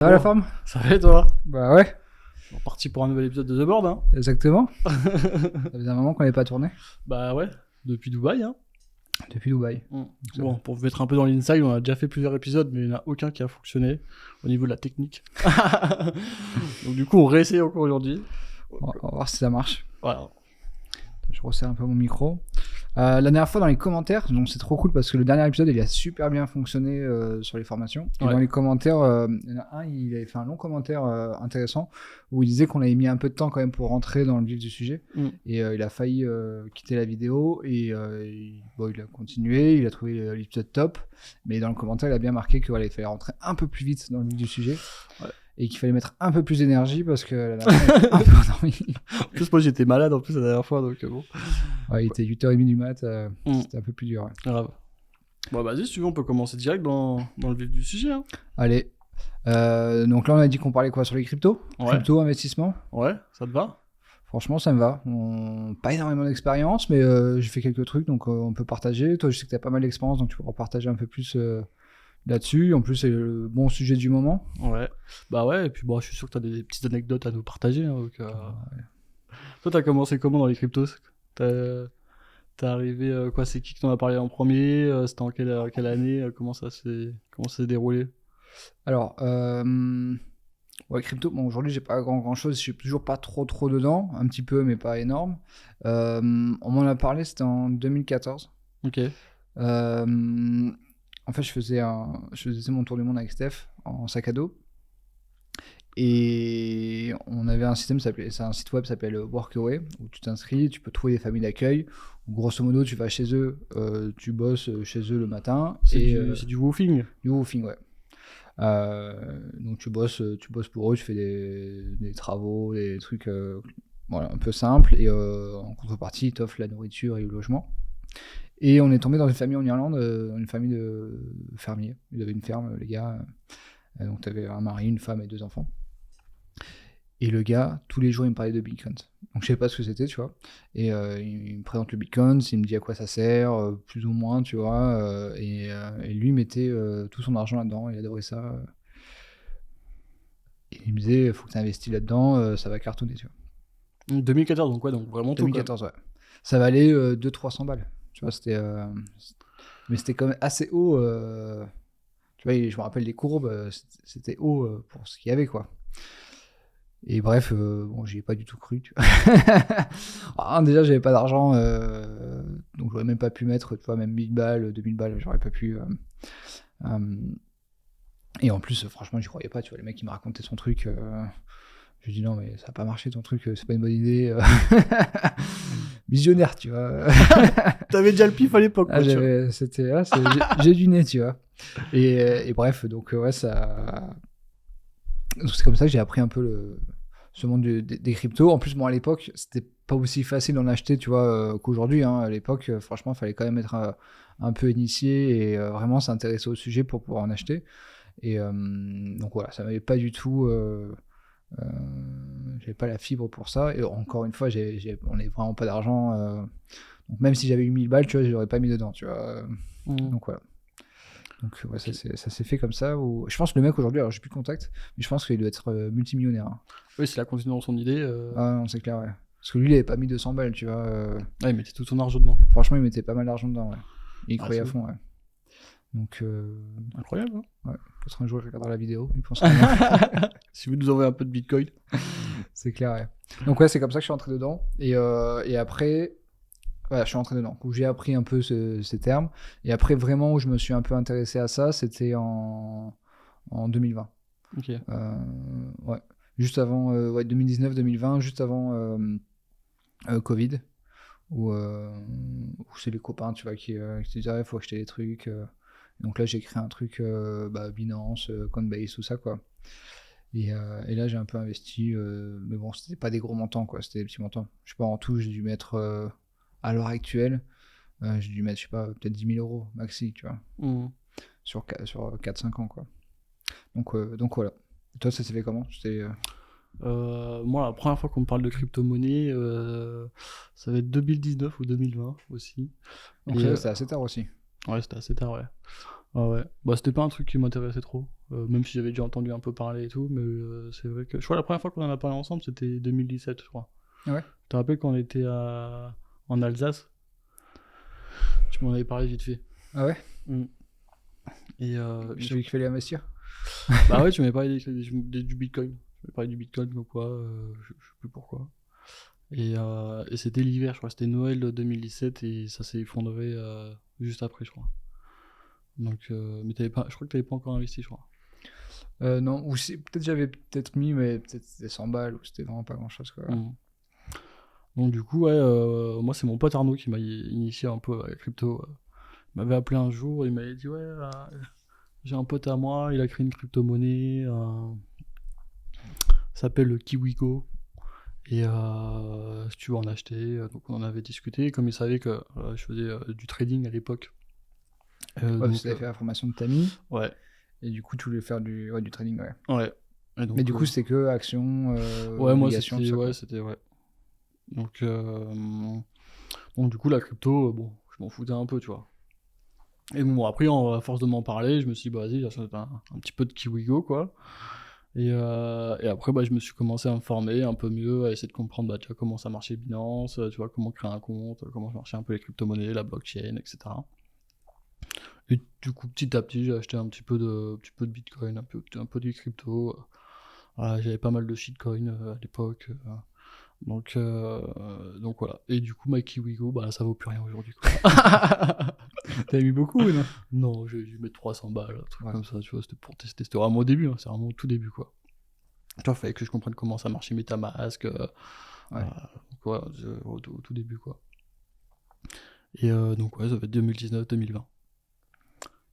Ça va la forme? Ça va et toi? Bah ouais, On est parti pour un nouvel épisode de The Board, hein. exactement. Ça faisait un moment qu'on n'avait pas tourné. Bah ouais, depuis Dubaï, hein. Depuis Dubaï. Bon, pour vous mettre un peu dans l'inside, on a déjà fait plusieurs épisodes, mais il n'y en a aucun qui a fonctionné au niveau de la technique. Donc du coup, on réessaye encore aujourd'hui. On va voir si ça marche. Voilà. Je resserre un peu mon micro. La dernière fois dans les commentaires, donc c'est trop cool parce que le dernier épisode il a super bien fonctionné sur les formations. Et Ouais. dans les commentaires, il y en a un, il avait fait un long commentaire intéressant où il disait qu'on avait mis un peu de temps quand même pour rentrer dans le vif du sujet. Et il a failli quitter la vidéo et il a continué, il a trouvé l'épisode top. Mais dans le commentaire, il a bien marqué qu'il fallait rentrer un peu plus vite dans le vif du sujet. Ouais. Et qu'il fallait mettre un peu plus d'énergie parce que la dernière fois, il était un peu endormi. En plus, moi j'étais malade en plus la dernière fois, donc bon. Ouais, il était 8h30 du mat, c'était un peu plus dur. Ouais. Grave. Bon, vas-y, si tu veux, on peut commencer direct dans le vif du sujet. Hein. Allez. Donc là, on a dit qu'on parlait quoi sur les cryptos? Ouais. Crypto, investissement? Ouais, ça te va? Franchement, ça me va. Pas énormément d'expérience, mais j'ai fait quelques trucs, donc on peut partager. Toi, je sais que tu as pas mal d'expérience, donc tu pourras partager un peu plus là-dessus. En plus, c'est le bon sujet du moment. Ouais. Bah ouais, et puis bon, je suis sûr que tu as des petites anecdotes à nous partager. Hein, donc, ouais. Toi, t'as commencé comment dans les cryptos? T'es arrivé, quoi, c'est qui t'en a parlé en premier? C'était en quelle année? Comment ça s'est déroulé? Alors, ouais, crypto, bon, aujourd'hui, j'ai pas grand-chose. Je suis toujours pas trop dedans. Un petit peu, mais pas énorme. On m'en a parlé, c'était en 2014. Ok. En fait, je faisais mon tour du monde avec Steph en sac à dos. Et on avait un système, c'est un site web qui s'appelle Workaway, où tu t'inscris, tu peux trouver des familles d'accueil. Grosso modo, tu vas chez eux, tu bosses chez eux le matin. C'est du woofing. Du woofing, ouais. Donc tu bosses pour eux, tu fais des travaux, des trucs voilà, un peu simples. Et en contrepartie, ils t'offrent la nourriture et le logement. Et on est tombé dans une famille en Irlande, une famille de fermiers. Ils avaient une ferme, les gars. Donc tu avais un mari, une femme et 2 enfants. Et le gars, tous les jours, il me parlait de bitcoins. Donc je savais pas ce que c'était, tu vois. Et il me présente le bitcoin, il me dit à quoi ça sert, plus ou moins, tu vois. Et lui mettait tout son argent là-dedans, il adorait ça. Et il me disait, faut que tu investis là-dedans, ça va cartonner, tu vois. 2014, donc ouais, donc vraiment tout. 2014, ouais. Ça valait 200-300 balles. Tu vois, mais c'était quand même assez haut. Tu vois, je me rappelle les courbes, c'était haut pour ce qu'il y avait, quoi. Et bref, bon, j'y ai pas du tout cru, tu vois. Déjà, j'avais pas d'argent, donc j'aurais même pas pu mettre, tu vois, même 1000 balles, 2000 balles, j'aurais pas pu. Et en plus, franchement, j'y croyais pas, tu vois. Le mec, il m'a raconté son truc. Je lui ai dit non, mais ça a pas marché ton truc, c'est pas une bonne idée. Visionnaire, tu vois. T'avais déjà le pif à l'époque, quoi. J'ai du nez, tu vois. Et bref, donc ouais, ça. Donc, c'est comme ça que j'ai appris un peu ce monde des cryptos. En plus, moi, à l'époque, c'était pas aussi facile d'en acheter, tu vois, qu'aujourd'hui. Hein. À l'époque, franchement, il fallait quand même être un peu initié et vraiment s'intéresser au sujet pour pouvoir en acheter. Et donc voilà, ça m'avait pas du tout. J'avais pas la fibre pour ça. Et encore une fois, on n'avait vraiment pas d'argent. Donc même si j'avais eu 1000 balles, tu vois, je l'aurais pas mis dedans, tu vois. Donc voilà. Donc ouais, okay. Ça s'est fait comme ça. Je pense que le mec aujourd'hui, alors j'ai plus de contact, mais je pense qu'il doit être multimillionnaire. Hein. Oui, s'il a continué dans son idée. Ah non, c'est clair, ouais. Parce que lui, il avait pas mis 200 balles, tu vois. Ouais, il mettait tout son argent dedans. Franchement, il mettait pas mal d'argent dedans, ouais. Il croyait à fond, ouais. Donc. Incroyable, hein. Ouais. Peut-être un jour, il regardera la vidéo. Il pense si vous nous envoyez un peu de bitcoin. C'est clair, ouais. Donc ouais, c'est comme ça que je suis entré dedans. Et après. Voilà, je suis rentré dedans, où j'ai appris un peu ces termes. Et après, vraiment, où je me suis un peu intéressé à ça, c'était en 2020. Ok. Ouais. Juste avant, 2019-2020, juste avant Covid, où c'est les copains, tu vois, qui disaient, il faut acheter des trucs. Donc là, j'ai créé un truc, Binance, Coinbase, tout ça, quoi. Et là, j'ai un peu investi, mais bon, c'était pas des gros montants, quoi, c'était des petits montants. Je sais pas, en tout, j'ai dû mettre... à l'heure actuelle, j'ai dû mettre, je sais pas, peut-être 10 000 euros maxi, tu vois, sur 4-5 ans, quoi. Donc voilà. Et toi, ça s'est fait comment? Moi, la première fois qu'on me parle de crypto-monnaie, ça va être 2019 ou 2020 aussi. Donc c'était assez tard aussi. Ouais, c'était assez tard, ouais. Ah ouais. Bah, c'était pas un truc qui m'intéressait trop. Même si j'avais déjà entendu un peu parler et tout, mais c'est vrai que. Je crois que la première fois qu'on en a parlé ensemble, c'était 2017, je crois. Ah ouais. Tu te rappelles quand on était en Alsace? Tu m'en avais parlé vite fait. Ah ouais. Mm. Et Je savais qu'il fallait investir. bah ouais, tu m'avais parlé du Bitcoin. Tu m'avais parlé du Bitcoin ou quoi, je sais plus pourquoi. Et c'était l'hiver, je crois, c'était Noël 2017 et ça s'est effondré juste après, je crois. Donc, mais je crois que t'avais pas encore investi, je crois. Non, ou peut-être j'avais peut-être mis, mais peut-être c'était 100 balles ou c'était vraiment pas grand chose quoi. Mm. Donc du coup, ouais, moi c'est mon pote Arnaud qui m'a initié un peu à la crypto. Il m'avait appelé un jour, il m'avait dit ouais, j'ai un pote à moi, il a créé une crypto-monnaie, ça s'appelle le KiwiGo. Et si tu veux en acheter, donc on en avait discuté, comme il savait que je faisais du trading à l'époque. Ouais, Donc, parce que t'avais fait la formation de Tami, ouais, et du coup tu voulais faire du trading, ouais. ouais. Et donc, Mais du coup c'était que actions, ouais, moi obligations, tout ça, quoi. c'était ouais. Donc du coup la crypto, bon, je m'en foutais un peu, tu vois. Et bon, après, à force de m'en parler, je me suis dit, bah vas-y, j'achète un petit peu de KiwiGo, quoi. Et après, bah, je me suis commencé à me former un peu mieux, à essayer de comprendre bah, tu vois, comment ça marchait Binance, tu vois, comment créer un compte, comment marchait un peu les crypto-monnaies, la blockchain, etc. Et du coup, petit à petit, j'ai acheté un petit peu de Bitcoin, un peu de crypto. Voilà, j'avais pas mal de shitcoin à l'époque. Donc voilà. Et du coup, ma KiwiGo, bah, ça vaut plus rien aujourd'hui, quoi. T'avais mis beaucoup ou non? Non, j'ai dû mettre 300 balles, un truc Ouais. comme ça, tu vois, c'était pour tester. C'était vraiment au début, hein, c'est vraiment au tout début, quoi. Tu vois, fallait que je comprenne comment ça marchait MetaMask, Ouais. quoi, au tout début, quoi. Et donc, ouais, ça va être 2019-2020.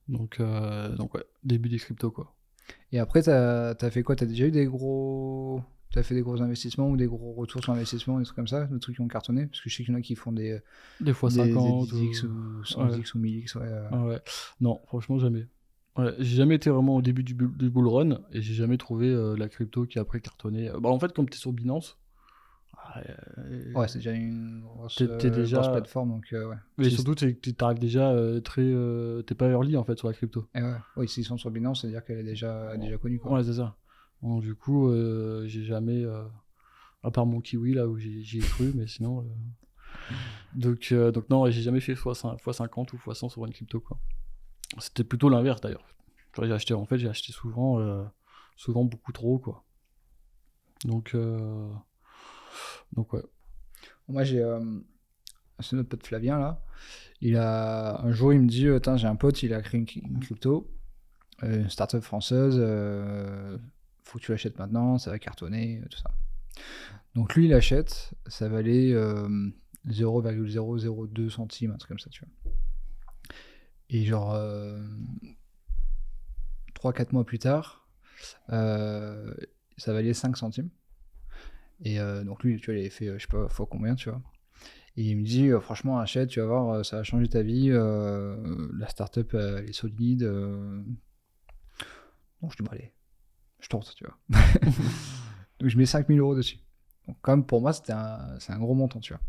Donc ouais, début des cryptos, quoi. Et après t'as fait quoi? T'as déjà eu des gros... T'as fait des gros investissements ou des gros retours sur investissement, des trucs comme ça, des trucs qui ont cartonné? Parce que je sais qu'il y en a qui font Des fois des 50 10x ou 100x ou 1000x, ouais. Ah ouais. Non, franchement, jamais. Ouais, j'ai jamais été vraiment au début du bull run et j'ai jamais trouvé la crypto qui a après cartonné. Bah, en fait, comme t'es sur Binance, Ouais, c'est déjà une grosse, t'es grosse déjà. plateforme, donc ouais. Mais surtout, t'arrives déjà très. T'es pas early en fait sur la crypto. Et ouais. Oui, s'ils sont sur Binance, c'est-à-dire qu'elle est déjà connue, quoi. Ouais, c'est ça. Donc, du coup, j'ai jamais. À part mon kiwi là où j'y ai cru, mais sinon. Donc non, ouais, j'ai jamais fait x50 ou x100 sur une crypto, quoi. C'était plutôt l'inverse d'ailleurs. J'ai acheté souvent beaucoup trop, quoi. Donc ouais. Moi, c'est notre pote Flavien, là. Un jour, il me dit, j'ai un pote, il a créé une crypto, une startup française, faut que tu l'achètes maintenant, ça va cartonner, tout ça. Donc lui, il achète, ça valait 0,002 centimes, un truc comme ça, tu vois. Et genre, 3-4 mois plus tard, ça valait 5 centimes. Et donc lui, tu vois, il avait fait, je sais pas, fois combien, tu vois. Et il me dit, franchement, achète, tu vas voir, ça va changer ta vie, la startup, elle est solide. Donc je dis, bon, allez, je tente, tu vois. Donc je mets 5000 euros dessus. Donc quand même, pour moi, c'est un gros montant, tu vois.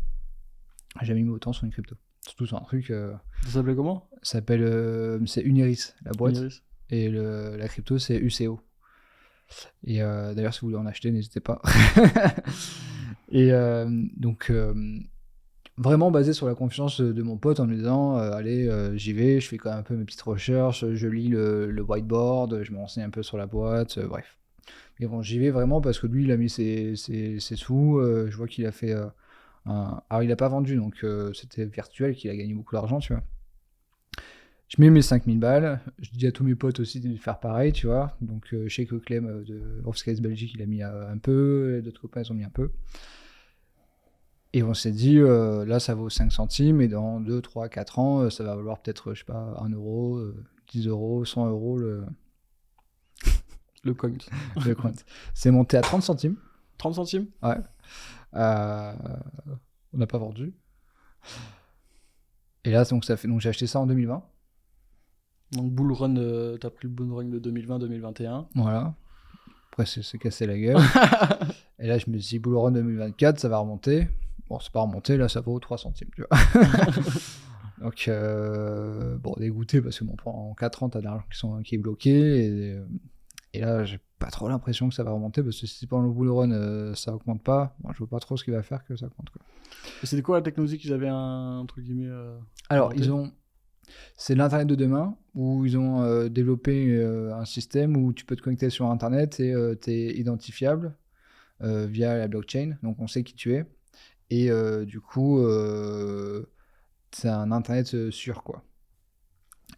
J'ai jamais mis autant sur une crypto. Surtout sur un truc, Ça s'appelait comment? ça s'appelle, c'est Uniris, la boîte. Uniris. Et la crypto, c'est UCO. Et d'ailleurs, si vous voulez en acheter, n'hésitez pas. Et donc, vraiment basé sur la confiance de mon pote en me disant, allez, j'y vais, je fais quand même un peu mes petites recherches, je lis le whiteboard, je me renseigne un peu sur la boîte, bref. Mais bon, j'y vais vraiment parce que lui, il a mis ses sous, je vois qu'il a fait alors, il a pas vendu, donc c'était virtuel, qu'il a gagné beaucoup d'argent, tu vois. Je mets mes 5000 balles, je dis à tous mes potes aussi de faire pareil, tu vois. Donc je sais que Clem de Offscase Belgique, il a mis un peu, et d'autres copains, ils ont mis un peu. Et on s'est dit, là, ça vaut 5 centimes, et dans 2, 3, 4 ans, ça va valoir peut-être, je sais pas, 1 euro, 10 euros, 100 euros Le coin. le coin. C'est monté à 30 centimes. 30 centimes? Ouais. On n'a pas vendu. Et là, donc j'ai acheté ça en 2020. Donc bull run, t'as pris le bull run de 2020-2021. Voilà. Après, c'est cassé la gueule. Et là, je me suis dit, bull run 2024, ça va remonter. Bon, c'est pas remonté, là, ça vaut 3 centimes, tu vois. Donc, bon, dégoûté parce que bon, pendant 4 ans, t'as de l'argent qui est bloqué. Et là, j'ai pas trop l'impression que ça va remonter parce que si pendant le bull run, ça augmente pas, bon, je vois pas trop ce qui va faire que ça augmente, quoi. Et c'était quoi la technologie qu'ils avaient entre guillemets Alors, inventé c'est l'Internet de demain où ils ont développé un système où tu peux te connecter sur Internet et tu es identifiable via la blockchain, donc on sait qui tu es. Et du coup, c'est un Internet sûr, quoi.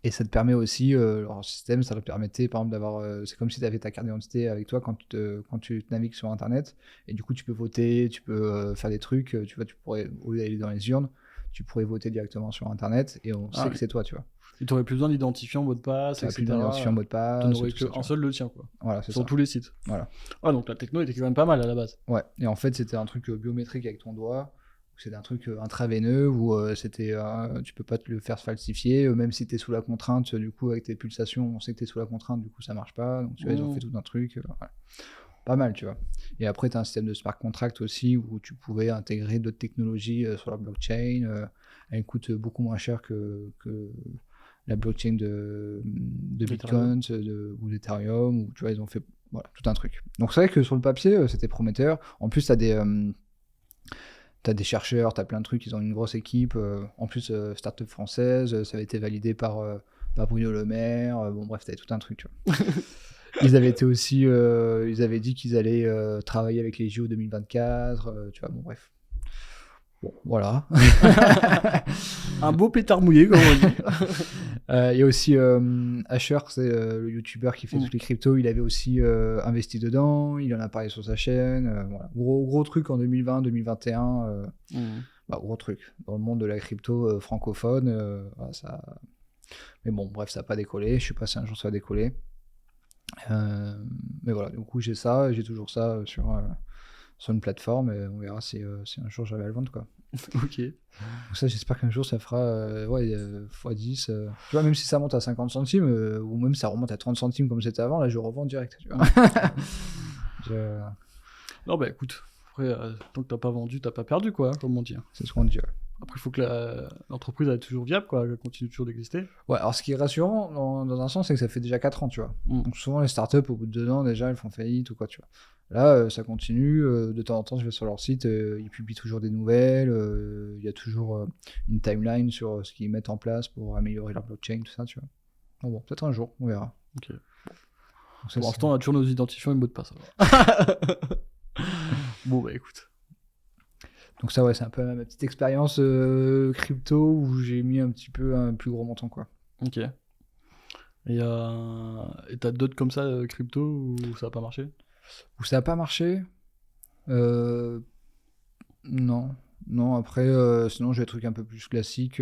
Et ça te permet aussi, leur système, ça te permettait par exemple d'avoir, c'est comme si tu avais ta carte d'identité avec toi quand tu navigues sur Internet. Et du coup, tu peux voter, tu peux faire des trucs, tu vois, tu pourrais, au lieu d'aller dans les urnes, tu pourrais voter directement sur Internet et on sait que oui. c'est toi, tu vois. Et t'aurais plus besoin d'identifiant, mot de passe, Tu n'as plus etc. d'identifiant mot de passe, T'en aurais tout ça, tu qu'un vois. seul le tien, quoi. Voilà, c'est Sur ça. tous les sites. Voilà. Ah, donc la techno était quand même pas mal à la base. Ouais. Et en fait, c'était un truc biométrique avec ton doigt. C'était un truc intraveineux où tu peux pas te le faire falsifier, même si tu es sous la contrainte, du coup, avec tes pulsations, on sait que tu es sous la contrainte, du coup, ça marche pas. Donc, tu vois, ils ont fait tout un truc. Voilà. Pas mal, tu vois. Et après, tu as un système de smart contract aussi où tu pouvais intégrer d'autres technologies sur la blockchain. Elle coûte beaucoup moins cher que la blockchain de Bitcoin ou d'Ethereum. Ou, tu vois, ils ont fait voilà, tout un truc. Donc, c'est vrai que sur le papier, c'était prometteur. En plus, tu as t'as des chercheurs, t'as plein de trucs, ils ont une grosse équipe. En plus, start-up française, ça avait été validé par Bruno Le Maire. Bon, bref, t'avais tout un truc, tu vois. Ils avaient été aussi, ils avaient dit qu'ils allaient travailler avec les JO 2024, tu vois, bon, bref. Bon, voilà. Un beau pétard mouillé, comme on dit. Il y a aussi Asher, c'est le youtubeur qui fait toutes les cryptos. Il avait aussi investi dedans. Il en a parlé sur sa chaîne. Voilà. Gros truc en 2020-2021. Bah, gros truc dans le monde de la crypto francophone. Voilà, ça... Mais bon, bref, ça n'a pas décollé. Je sais pas si un jour ça va décoller. Mais voilà, du coup, j'ai ça. J'ai toujours ça sur une plateforme. Et on verra si un jour j'arrive à le vendre, quoi. Ok. Donc ça, j'espère qu'un jour ça fera x10. Tu vois, même si ça monte à 50 centimes, ou même ça remonte à 30 centimes comme c'était avant, là je revends direct. Tu vois. Non, bah écoute, après, tant que t'as pas vendu, t'as pas perdu, quoi, comme on dit. C'est ce qu'on dit. Ouais. Après, il faut que l'entreprise elle est toujours viable, quoi, qu'elle continue toujours d'exister. Ouais, alors ce qui est rassurant dans un sens, c'est que ça fait déjà 4 ans, tu vois. Donc souvent les startups, au bout de 2 ans, déjà, elles font faillite ou quoi, tu vois. Là, ça continue. De temps en temps, je vais sur leur site, ils publient toujours des nouvelles. Il y a toujours une timeline sur ce qu'ils mettent en place pour améliorer leur blockchain, tout ça, tu vois. Bon, peut-être un jour, on verra. Ok. Donc, ça, pour l'instant, on a toujours nos identifiants et mots de passe. Bon, bah écoute. Donc ça, ouais, c'est un peu ma petite expérience crypto où j'ai mis un petit peu un plus gros montant, quoi. Ok. Et t'as d'autres comme ça, crypto, où ça n'a pas marché? Où ça n'a pas marché Non. Non, après, sinon j'ai des trucs un peu plus classiques.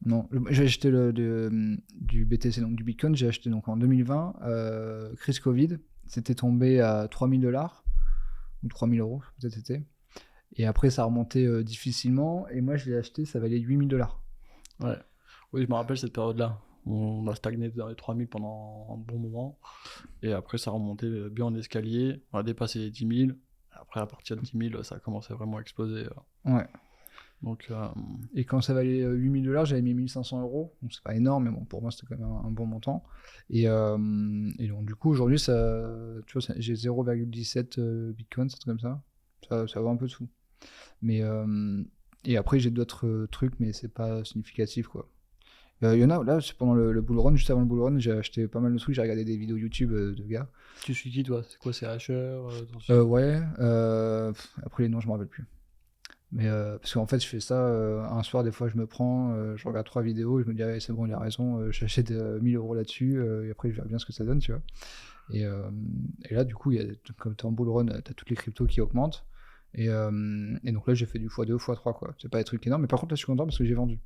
Non, j'ai acheté du BTC, donc du Bitcoin, j'ai acheté donc en 2020, crise Covid, c'était tombé à 3000$ ou 3000 € peut-être c'était. Et après ça a remonté difficilement, et moi je l'ai acheté, ça valait 8000$. Ouais, oui, je me rappelle cette période-là. On a stagné dans les 3000 pendant un bon moment, et après ça a remonté bien en escalier, on a dépassé les 10 000, après à partir de 10 000 ça a commencé vraiment à exploser. Ouais. Donc, Et quand ça valait 8000$, j'avais mis 1500€, donc c'est pas énorme, mais bon, pour moi c'était quand même un bon montant. Et donc du coup aujourd'hui, tu vois, j'ai 0,17 Bitcoin, c'est comme ça. Ça vaut un peu de sous. Mais et après j'ai d'autres trucs, mais c'est pas significatif, quoi. Il y en a, là c'est pendant le bull run, juste avant le bull run, j'ai acheté pas mal de trucs, j'ai regardé des vidéos YouTube de gars. tu suis qui toi? C'est quoi, c'est Asher? Ouais, après les noms je me rappelle plus. Mais parce qu'en fait je fais ça un soir, des fois je me prends, je regarde 3 vidéos et je me dis c'est bon, il a raison, j'achète 1000€ là-dessus, et après je verrai bien ce que ça donne, tu vois. Et là du coup comme t'es en bull run, t'as toutes les cryptos qui augmentent, et donc là j'ai fait du x2, x3, quoi. C'est pas des trucs énormes, mais par contre là je suis content parce que j'ai vendu.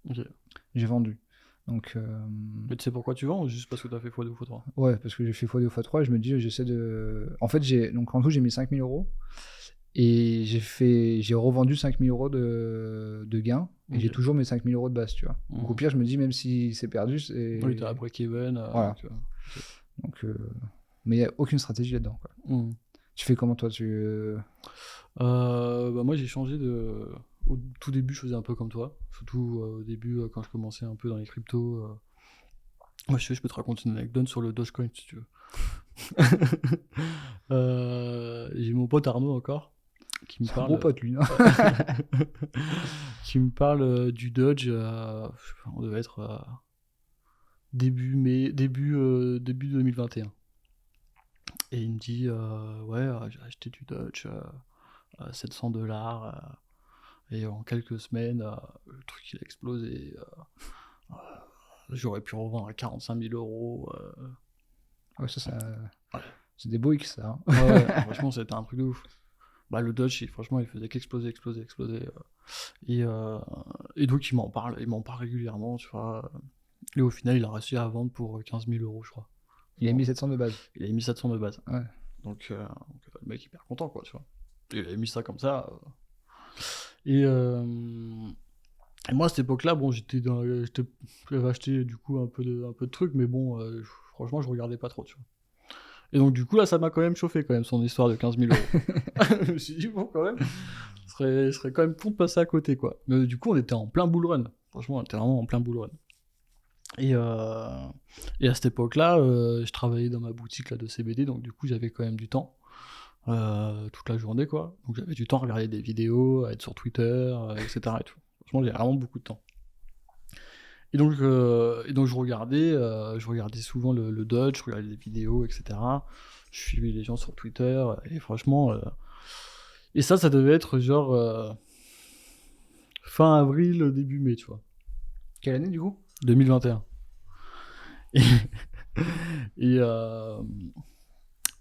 Ok. J'ai vendu. Donc, mais tu sais pourquoi tu vends, ou juste parce que t'as fait x2 ou x3? Ouais, parce que j'ai fait x2 ou x3 et je me dis j'essaie de... En fait donc en tout j'ai mis 5000€. Et j'ai revendu 5000€ de gains, et j'ai toujours mes 5000€ de base, tu vois. Donc au pire, je me dis, même si c'est perdu, c'est... Oui, t'as un break-even. Voilà. Donc, mais il n'y a aucune stratégie là-dedans, quoi. Tu fais comment, toi? Bah moi, j'ai changé de au tout début, je faisais un peu comme toi. Surtout au début, quand je commençais un peu dans les cryptos. Moi, je peux te raconter une anecdote sur le Dogecoin, si tu veux. J'ai mon pote Arnaud encore, qui me C'est un bon parle, pote, lui, non? qui me parle du Doge. Je sais pas, on devait être début mai, début 2021. Et il me dit, ouais, j'ai acheté du Doge à $700. Et en quelques semaines, le truc il a explosé. J'aurais pu revendre à 45 000 euros. Ouais, ça, Ouais. c'est des beaux X, ça. Hein. Ouais, franchement, c'était un truc de ouf. Bah, le Dodge, franchement, il faisait qu'exploser. Et donc, il m'en parle régulièrement, tu vois. Et au final, il a réussi à vendre pour 15 000 euros, je crois. Il a mis 700 de base. Il a mis 700 de base. Ouais. Donc, le mec, hyper content, quoi, tu vois. Il a mis ça comme ça. Et moi, à cette époque-là, bon, j'avais acheté du coup un peu de trucs, mais bon, franchement, je regardais pas trop, tu vois. Et donc, du coup, là, ça m'a quand même chauffé, quand même, son histoire de 15 000 euros. Je me suis dit, bon, quand même, ce serait quand même con de passer à côté, quoi. Mais du coup, on était en plein bull run. Franchement, on était vraiment en plein bull run. Et à cette époque-là, je travaillais dans ma boutique là, de CBD, donc du coup, j'avais quand même du temps. Toute la journée, quoi. Donc, j'avais du temps à regarder des vidéos, à être sur Twitter, etc. Et tout. Franchement, j'ai vraiment beaucoup de temps. Et donc je regardais souvent le Dodge, je regardais des vidéos, etc. Je suivais les gens sur Twitter, et franchement... Et ça devait être genre fin avril, début mai, tu vois. Quelle année, du coup? 2021. Et,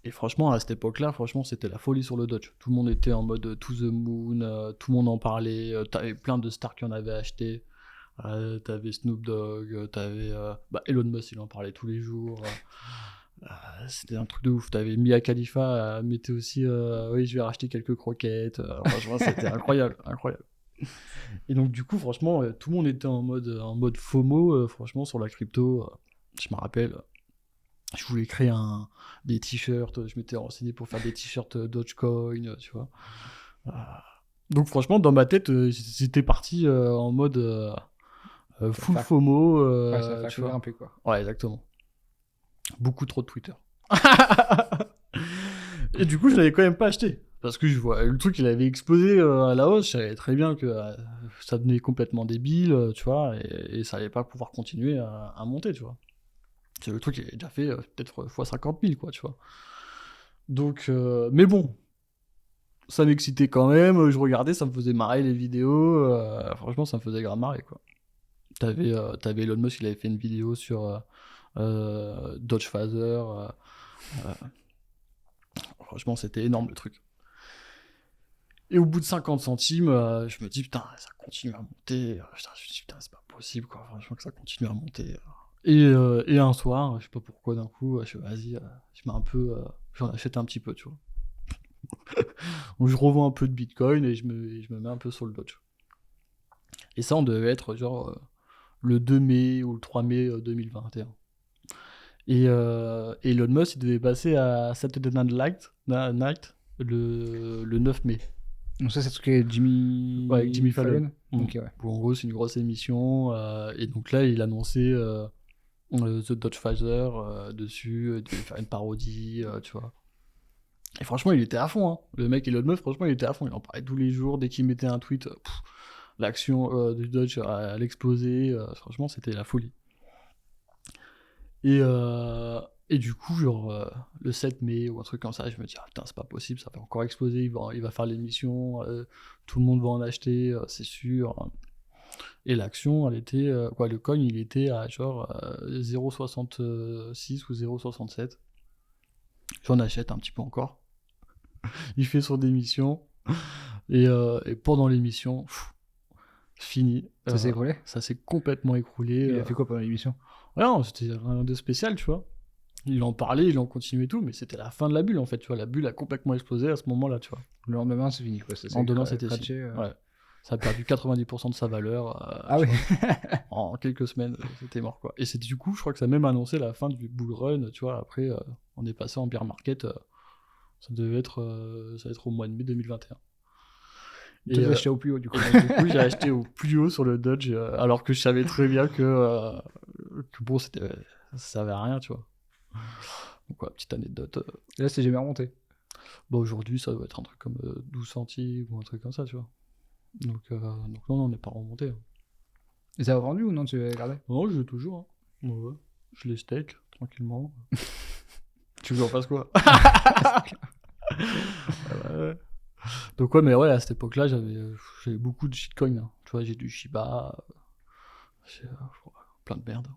et franchement, à cette époque-là, franchement, c'était la folie sur le Dodge. Tout le monde était en mode to the moon, tout le monde en parlait, t'avais plein de stars qui en avaient acheté. T'avais Snoop Dogg, t'avais Elon Musk, il en parlait tous les jours. C'était un truc de ouf. T'avais Mia Khalifa, mettait aussi oui, je vais racheter quelques croquettes. Franchement, c'était incroyable. Et donc, du coup, franchement, tout le monde était en mode FOMO, franchement, sur la crypto. Je me rappelle, je voulais créer des t-shirts, je m'étais renseigné pour faire des t-shirts Dogecoin, tu vois. Donc, franchement, dans ma tête, j'étais parti en mode full FOMO. Ouais, ça fait tu vois. grimper, quoi. Ouais, exactement. Beaucoup trop de Twitter. Et du coup, je l'avais quand même pas acheté. Parce que je vois, le truc, il avait explosé à la hausse. Je savais très bien que ça devenait complètement débile, tu vois, et ça allait pas pouvoir continuer à monter, tu vois. Le truc, il avait déjà fait peut-être x 50 000, quoi, tu vois. Donc, mais bon, ça m'excitait quand même. Je regardais, ça me faisait marrer les vidéos. Franchement, ça me faisait grave marrer, quoi. T'avais Elon Musk, il avait fait une vidéo sur Dodge Phaser. Franchement, c'était énorme le truc. Et au bout de 50 centimes, je me dis, putain, ça continue à monter. Je me dis, putain, c'est pas possible, quoi. Franchement, que ça continue à monter. Et un soir, je sais pas pourquoi, d'un coup, je fais, vas-y, je mets un peu, j'en achète un petit peu, tu vois. Donc, je revends un peu de Bitcoin et je me mets un peu sur le Dodge. Et ça, on devait être genre le 2 mai ou le 3 mai 2021. Et Elon Musk, il devait passer à Saturday Night le 9 mai. Donc ça, c'est ce que Jimmy... Ouais, avec Jimmy Fallon. Ok, ouais. En gros, c'est une grosse émission. Et donc là, il annonçait The Dodge Phaser dessus. Il devait faire une parodie, tu vois. Et franchement, il était à fond. Hein. Le mec Elon Musk, franchement, il était à fond. Il en parlait tous les jours. Dès qu'il mettait un tweet, l'action du Dodge allait exploser. Franchement, c'était la folie. Et du coup, genre, le 7 mai ou un truc comme ça, je me dis, ah, putain, c'est pas possible, ça va encore exploser, il va faire l'émission, tout le monde va en acheter, c'est sûr. Et l'action, elle était, le coin, il était à genre 0,66 ou 0,67. J'en achète un petit peu encore. Il fait son émission, et pendant l'émission, fini. Ça s'est écroulé? Ça s'est complètement écroulé. Il a fait quoi pendant l'émission? Non, c'était rien de spécial, tu vois. Il en parlait, il en continuait tout, mais c'était la fin de la bulle en fait, tu vois. La bulle a complètement explosé à ce moment-là, tu vois. Le lendemain, c'est fini, quoi. En demain, c'était fini. Ouais. Ça a perdu 90% de sa valeur. Ah oui. En quelques semaines, c'était mort, quoi. Et c'est du coup, je crois que ça a même annoncé la fin du bull run, tu vois. Après, on est passé en bear market. Ça devait être au mois de mai 2021. Tu Et, as acheté au plus haut, du coup. du coup, j'ai acheté au plus haut sur le Dodge, alors que je savais très bien que bon, ça servait à rien, tu vois. Donc, ouais, petite anecdote. Et là, c'est jamais remonté. Bah, aujourd'hui, ça doit être un truc comme 12 centimes ou un truc comme ça, tu vois. Donc non, on n'est pas remonté. Hein. Et ça a vendu ou non, tu l'as gardé? Non, je l'ai toujours. Hein. Ouais. Je les steak, tranquillement. Tu veux que j'en fasse quoi? Ouais. Donc ouais, mais ouais, à cette époque-là, j'avais beaucoup de shitcoins. Hein. Tu vois, j'ai du Shiba, j'ai plein de merde.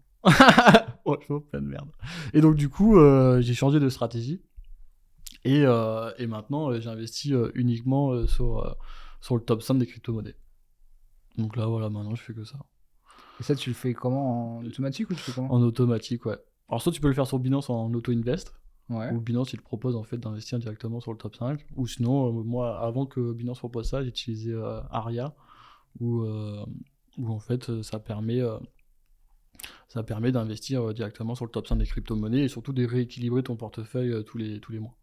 Franchement, plein de merde. Et donc du coup, j'ai changé de stratégie. Et maintenant, j'investis uniquement sur le top 5 des crypto-monnaies. Donc là, voilà, maintenant, je fais que ça. Et ça, tu le fais comment? En automatique ou tu fais comment? En automatique, ouais. Alors soit tu peux le faire sur Binance en auto-invest, Ouais. ou Binance il te propose en fait d'investir directement sur le top 5, ou sinon moi avant que Binance propose ça, j'utilisais Aria, où en fait ça permet d'investir directement sur le top 5 des crypto-monnaies et surtout de rééquilibrer ton portefeuille tous les mois.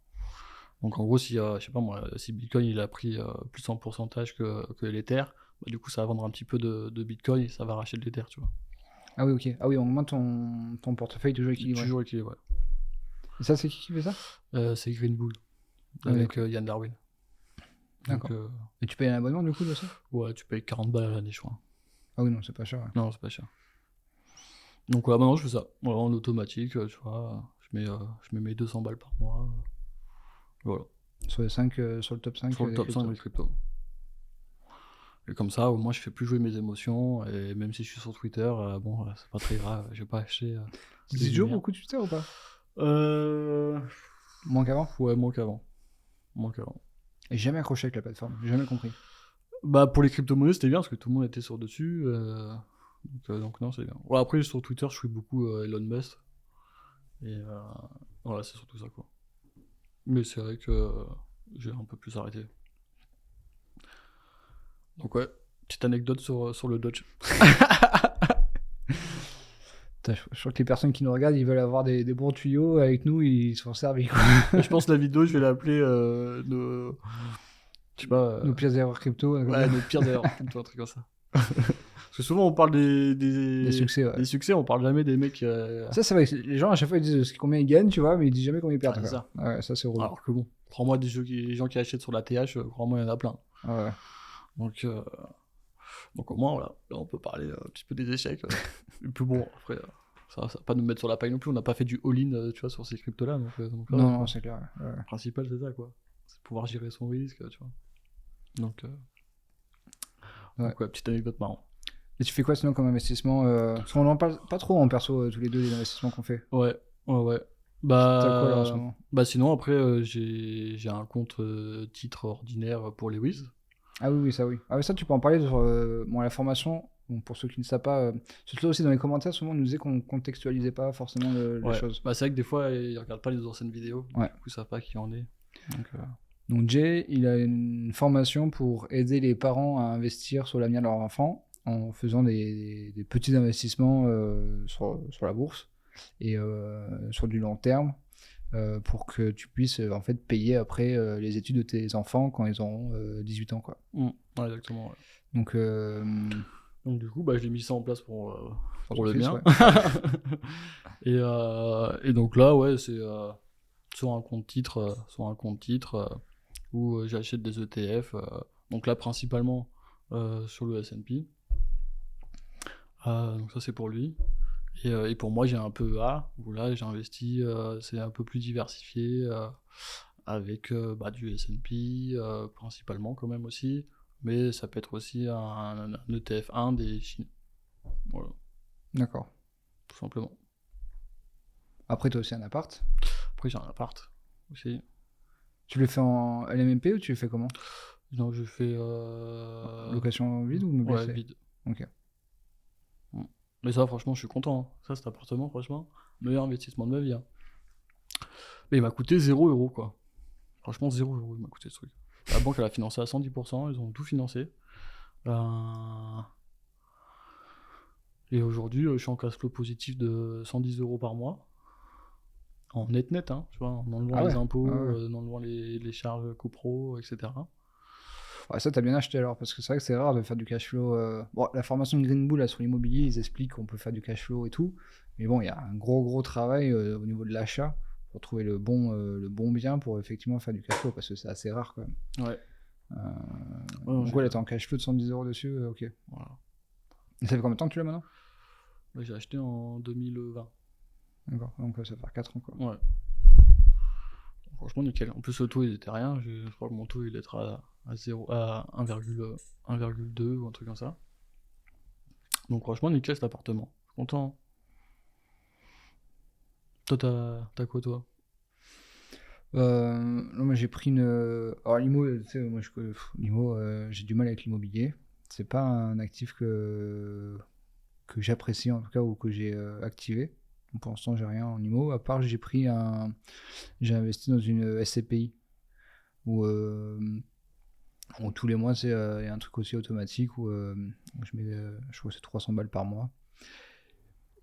Donc en gros si je sais pas moi, si Bitcoin il a pris plus en pourcentage que l'Ether, bah, du coup ça va vendre un petit peu de Bitcoin et ça va racheter de l'Ether, tu vois. Ah oui, ok. Ah oui, au moins ton portefeuille est toujours équilibré. Toujours équilibré. Et ça, c'est qui fait ça? C'est Green Bull Ah, avec d'accord. Yann Darwin. D'accord. Donc, Et tu payes un abonnement du coup de ça? ouais, tu payes 40 balles à l'année, je crois. Ah oui, non, c'est pas cher. Ouais. Non, c'est pas cher. Donc, ouais, maintenant je fais ça. Voilà, en automatique, tu vois. Je mets mes 200 balles par mois. Voilà. Sur, les 5, sur le top 5 Sur le des top cryptos. 5 des cryptos. Et comme ça, au moins, je fais plus jouer mes émotions. Et même si je suis sur Twitter, bon, c'est pas très grave. Je vais pas acheter. Tu des dis toujours lumières. beaucoup de Twitter ou pas? Euh. Moins qu'avant? Ouais, moins qu'avant. Et j'ai jamais accroché avec la plateforme, j'ai jamais compris. Bah, pour les crypto-monnaies, c'était bien parce que tout le monde était sur dessus. Donc non, c'est bien. Ouais, après, sur Twitter, je suis beaucoup Elon Musk. Et voilà, c'est surtout ça, quoi. Mais c'est vrai que j'ai un peu plus arrêté. Donc ouais, petite anecdote sur le Dodge. Putain, je crois que les personnes qui nous regardent, ils veulent avoir des bons tuyaux avec nous, ils sont servis. Quoi. Je pense que la vidéo, je vais l'appeler nos... Je sais pas... Nos pires erreurs crypto. Ouais, nos pires erreurs, plutôt un truc comme ça. Parce que souvent, on parle des succès, ouais. Des succès, on parle jamais des mecs... Ça, c'est vrai que les gens, à chaque fois, ils disent combien ils gagnent, tu vois, mais ils disent jamais combien ils perdent. Ah, c'est quoi. ça. Ouais, ça, c'est relou. Alors que bon, crois-moi, les gens qui achètent sur la TH, crois-moi, il y en a plein. Ouais. Donc au moins, voilà, là on peut parler un petit peu des échecs. Et puis bon, après, ça va pas nous mettre sur la paille non plus, on n'a pas fait du all-in, tu vois, sur ces cryptos-là. Donc là, Non, c'est clair. Ouais. Le principal, c'est ça, quoi. C'est pouvoir gérer son risque, tu vois. Donc ouais, petite anecdote marrante. Et tu fais quoi sinon comme investissement Parce qu'on en parle pas trop en perso, tous les deux, des investissements qu'on fait. Ouais. T'as quoi là en ce moment? Bah sinon, après, j'ai un compte titre ordinaire pour les Wiz. Ah oui, ça oui. Ah oui, ça tu peux en parler sur la formation. Bon, pour ceux qui ne savent pas, surtout aussi dans les commentaires, souvent on nous disait qu'on contextualisait pas forcément les choses. Bah c'est vrai que des fois ils regardent pas les anciennes vidéos, Ouais. du coup ils savent pas qui en est. Donc Jay, il a une formation pour aider les parents à investir sur l'avenir de leur enfant en faisant des petits investissements sur la bourse et sur du long terme. Pour que tu puisses en fait payer après les études de tes enfants quand ils auront 18 ans quoi. Ouais, exactement. Ouais. Donc du coup, bah, je l'ai mis ça en place pour le fils, mien. Ouais. et donc là, ouais, c'est sur un compte titre, où j'achète des ETF. Donc là, principalement sur le S&P. Donc ça, c'est pour lui. Et pour moi, j'ai un PEA où là, j'ai investi, c'est un peu plus diversifié avec du S&P principalement quand même aussi, mais ça peut être aussi un ETF Inde et Chine. Voilà. D'accord. Tout simplement. Après, tu as aussi un appart. Après, j'ai un appart aussi. Tu le fais en LMNP ou tu le fais comment? Non, je fais... Location vide ou meublé? Ouais, vide. Ok. Mais ça, franchement, je suis content. Hein. Ça, cet appartement, franchement, meilleur investissement de ma vie. Hein. Mais il m'a coûté 0€, quoi. Franchement, 0€, il m'a coûté ce truc. La banque, elle a financé à 110%, ils ont tout financé. Et aujourd'hui, je suis en cash flow positif de 110€ par mois. En net, hein, tu vois, en enlevant les impôts, en enlevant les charges copro, etc. Ouais, ça, t'as bien acheté alors, parce que c'est vrai que c'est rare de faire du cash flow. Bon, la formation de Green Bull là, sur l'immobilier, ils expliquent qu'on peut faire du cash flow et tout. Mais bon, il y a un gros travail au niveau de l'achat pour trouver le bon bien pour effectivement faire du cash flow, parce que c'est assez rare quand même. Ouais. Euh, Ouais, non, donc, ouais, là, t'es en cash flow de 110 € dessus, ok. Voilà. Et ça fait combien de temps que tu l'as maintenant? Ouais, j'ai acheté en 2020. D'accord, donc ça va faire 4 ans quoi. Ouais. Franchement, nickel. En plus, le taux, il était rien. Je crois que mon taux, il est à 0, à 1,2 ou un truc comme ça. Donc, franchement, nickel cet appartement. Je suis content. Toi, t'as quoi, toi? Non, moi j'ai pris une. Alors, l'IMO, tu sais, moi l'IMO, j'ai du mal avec l'immobilier. C'est pas un actif que j'apprécie en tout cas ou que j'ai activé. Donc, pour l'instant, j'ai rien en IMO. À part, j'ai investi dans une SCPI où tous les mois, il y a un truc aussi automatique où je mets, je crois que c'est 300 balles par mois.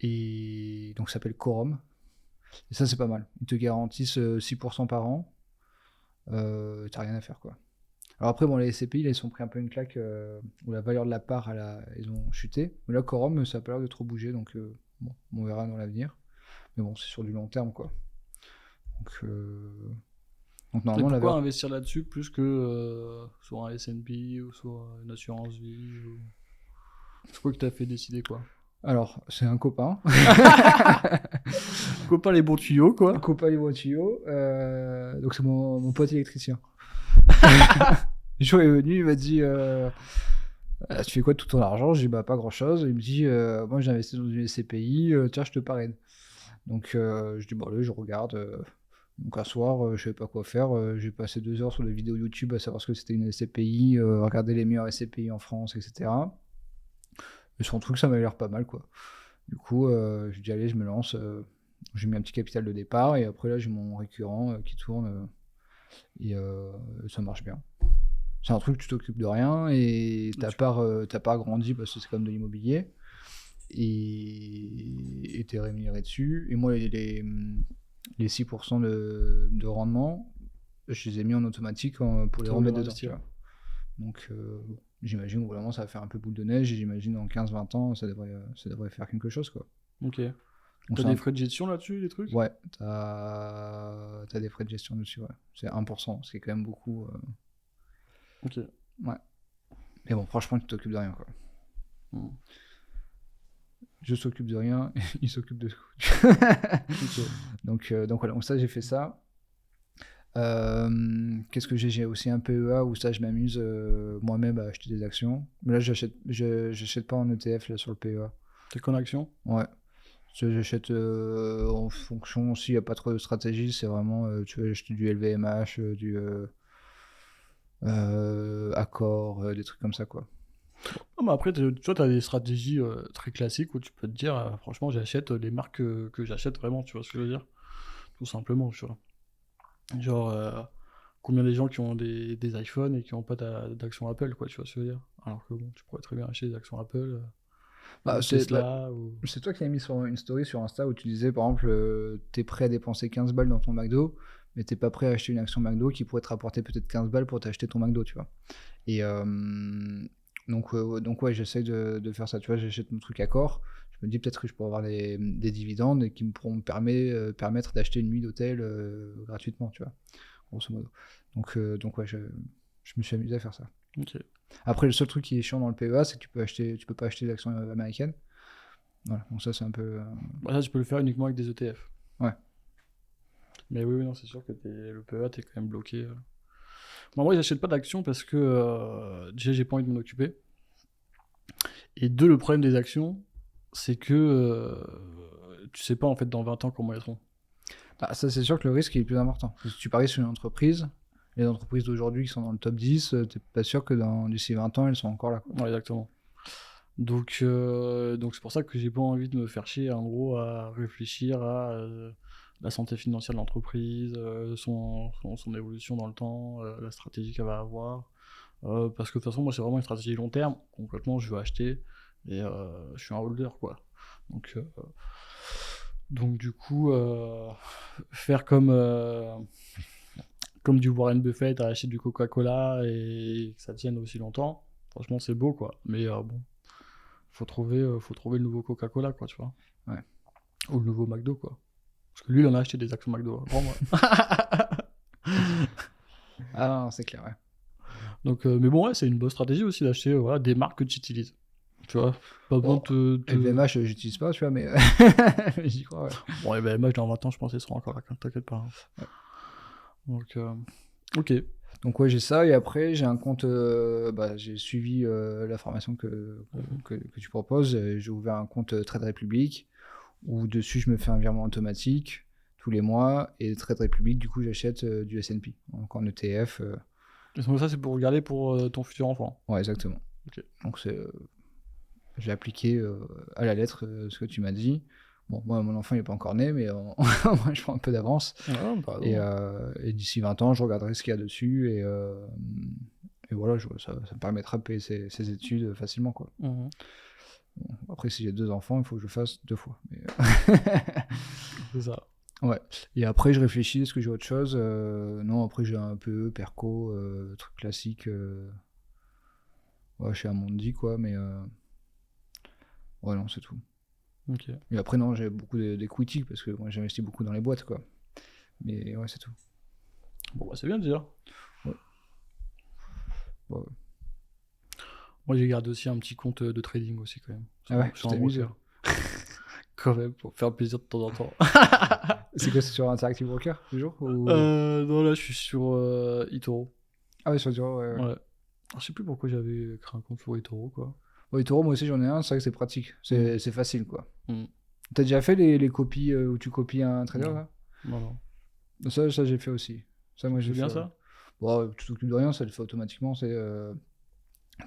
Et donc, ça s'appelle Quorum. Et ça, c'est pas mal. Ils te garantissent 6% par an. T'as rien à faire, quoi. Alors après, bon, les SCPI, là, ils sont pris un peu une claque où la valeur de la part, ils ont chuté. Mais là, Quorum, ça a pas l'air de trop bouger, donc bon, on verra dans l'avenir. Mais bon, c'est sur du long terme, quoi. Donc Et normalement, la pourquoi valeur... investir là-dessus plus que sur un S&P ou sur une assurance vie C'est quoi que t'as fait décider, quoi? Alors, c'est un copain. Copain les bons tuyaux, quoi. Un copain les tuyaux. Donc c'est mon pote électricien. Le jour est venu, il m'a dit tu fais quoi de tout ton argent? J'ai dit bah pas grand chose. Il me dit moi j'ai investi dans une SCPI, tiens je te parraine. Donc je dis bon allez je regarde. Donc un soir je savais pas quoi faire. J'ai passé 2 heures sur des vidéos YouTube à savoir ce que c'était une SCPI, regarder les meilleures SCPI en France, etc. Et sur un truc ça m'avait l'air pas mal quoi. Du coup je dis allez je me lance. J'ai mis un petit capital de départ et après là j'ai mon récurrent qui tourne et ça marche bien. C'est un truc, tu t'occupes de rien et ta part grandit parce que c'est comme de l'immobilier et t'es rémunéré dessus. Et moi, les 6% de rendement, je les ai mis en automatique pour les remettre dedans. Tu vois. Donc, j'imagine que vraiment ça va faire un peu boule de neige et j'imagine dans 15-20 ans, ça devrait faire quelque chose. Quoi. Ok. Donc, t'as des frais de gestion là-dessus, des trucs? Ouais, t'as des frais de gestion dessus, ouais. C'est 1%, ce qui est quand même beaucoup. Ok. Ouais. Mais bon, franchement, tu t'occupes de rien, quoi. Je s'occupe de rien, il s'occupe de tout. Okay. Donc voilà, donc ça, j'ai fait ça. Qu'est-ce que j'ai aussi un PEA où ça, je m'amuse moi-même à acheter des actions. Mais là, j'achète pas en ETF là, sur le PEA. T'es qu'en action? Ouais. J'achète en fonction, s'il n'y a pas trop de stratégie, c'est vraiment, tu veux acheter du LVMH, du Accor, des trucs comme ça, quoi. Non, mais après, tu vois, t'as des stratégies très classiques où tu peux te dire, franchement, j'achète les marques que j'achète vraiment, tu vois ce que je veux dire? Tout simplement, tu vois. Genre, combien des gens qui ont des iPhones et qui n'ont pas d'actions Apple, quoi, tu vois ce que je veux dire? Alors que bon, tu pourrais très bien acheter des actions Apple, ou Tesla, ou... C'est toi qui as mis sur une story sur Insta où tu disais, par exemple, t'es prêt à dépenser 15 balles dans ton McDo, mais t'es pas prêt à acheter une action McDo qui pourrait te rapporter peut-être 15 balles pour t'acheter ton McDo, tu vois. Et donc ouais, j'essaie de faire ça, tu vois, j'achète mon truc à corps, je me dis peut-être que je pourrais avoir des dividendes et qui me pourront permettre d'acheter une nuit d'hôtel gratuitement, tu vois, grosso modo. Donc ouais, je me suis amusé à faire ça. Ok. Après, le seul truc qui est chiant dans le PEA, c'est que tu peux pas acheter d'actions américaines. Voilà, donc ça c'est un peu... Bah, ça, tu peux le faire uniquement avec des ETF. Ouais. Mais oui, non, c'est sûr que le PEA, t'es quand même bloqué. Bon, moi, j'achète pas d'actions parce que déjà, j'ai pas envie de m'en occuper. Et deux, le problème des actions, c'est que tu sais pas en fait dans 20 ans comment elles seront. Ah, ça c'est sûr que le risque est le plus important. Parce que tu paries sur une entreprise, les entreprises d'aujourd'hui qui sont dans le top 10, t'es pas sûr que d'ici 20 ans elles sont encore là. Quoi. Ouais, exactement. Donc c'est pour ça que j'ai pas envie de me faire chier en gros à réfléchir à la santé financière de l'entreprise, son évolution dans le temps, la stratégie qu'elle va avoir. Parce que de toute façon, moi c'est vraiment une stratégie long terme. Concrètement, je veux acheter et je suis un holder quoi. Donc du coup, faire comme comme du Warren Buffett à acheter du Coca-Cola et que ça tienne aussi longtemps. Franchement, c'est beau, quoi. Mais bon, faut trouver le nouveau Coca-Cola, quoi, tu vois. Ouais. Ou le nouveau McDo, quoi. Parce que lui, il en a acheté des actions McDo. Vraiment. Ah non, c'est clair, ouais. Donc, mais bon, ouais, c'est une bonne stratégie aussi d'acheter voilà, des marques que tu utilises. Tu vois, pas besoin de te... LVMH, j'utilise pas, tu vois, mais j'y crois, ouais. Bon, et ben, dans 20 ans, je pense qu'ils seront encore là, t'inquiète pas. Hein. Ouais. Donc, ok. Donc ouais, j'ai ça, et après j'ai un compte, j'ai suivi la formation que tu proposes. J'ai ouvert un compte Trade Republic où dessus je me fais un virement automatique tous les mois, et Trade Republic, du coup j'achète du S&P, donc en ETF. Et donc ça, c'est pour regarder pour ton futur enfant. Ouais, exactement. Ok. Donc j'ai appliqué à la lettre ce que tu m'as dit. Bon, moi, mon enfant, il n'est pas encore né, mais moi, je prends un peu d'avance. Et d'ici 20 ans, je regarderai ce qu'il y a dessus. Et voilà, ça me permettra de payer ses études facilement, quoi. Bon, après, si j'ai 2 enfants, il faut que je fasse 2 fois. Mais, c'est ça. ouais. Et après, je réfléchis, est-ce que j'ai autre chose non, après, j'ai un PE, Perco, truc classique. Ouais, chez Amundi, quoi, mais... ouais, non, c'est tout. Ok. Et après, non, j'ai beaucoup d'equity parce que moi, j'investis beaucoup dans les boîtes, quoi. Mais ouais, c'est tout. Bon, bah, c'est bien de dire. Ouais. Ouais. Moi, j'ai gardé aussi un petit compte de trading aussi, quand même. Ah ouais, je t'amuse. Quand même, pour faire plaisir de temps en temps. C'est quoi, c'est sur Interactive Broker, toujours ou... Non, là, je suis sur eToro. Ah ouais, sur Ethereum, ouais. Ouais. Alors, je sais plus pourquoi j'avais créé un compte sur eToro, quoi. Ouais, Ethereum, moi aussi, j'en ai un, c'est vrai que c'est pratique. C'est facile, quoi. Mm. T'as déjà fait les copies où tu copies un trader, Non. là Non. Ça, j'ai fait aussi. Ça, moi, j'ai C'est bien fait, ça bon, tu t'occupes de rien, ça le fait automatiquement. Ils